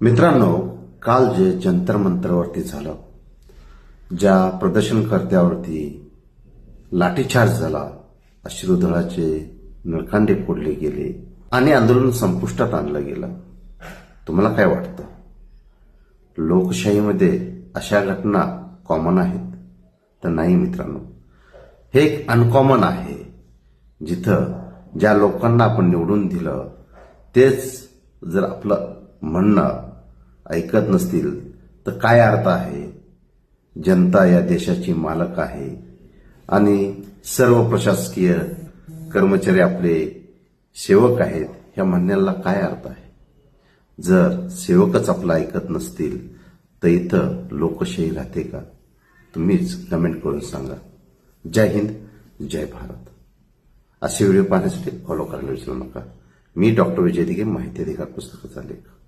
मित्रांनो, काल जे जंतर मंतरवरती झालं, ज्या प्रदर्शनकर्त्यावरती लाठीचार्ज झाला, अश्रुधुराचे नळकांडे फोडले गेले आणि आंदोलन संपुष्टात आणलं गेलं, तुम्हाला काय वाटतं? लोकशाहीमध्ये अशा घटना कॉमन आहेत? तर नाही मित्रांनो, हे एक अनकॉमन आहे. जिथं ज्या लोकांना आपण निवडून दिलं तेच जर आपलं म्हणणं ऐकत नसतील तर काय अर्थ आहे? जनता या देशाची मालक आहे आणि सर्व प्रशासकीय कर्मचारी आपले सेवक आहेत, ह्या म्हणण्याला काय अर्थ आहे? जर सेवकच आपलं ऐकत नसतील तर इथं लोकशाही राहते का? तुम्हीच कमेंट करून सांगा. जय हिंद, जय भारत. असे व्हिडिओ पाहण्यासाठी फॉलो करायला विसरू नका. मी डॉक्टर विजय दिघे, माहिती अधिकार पुस्तकाचा लेखक.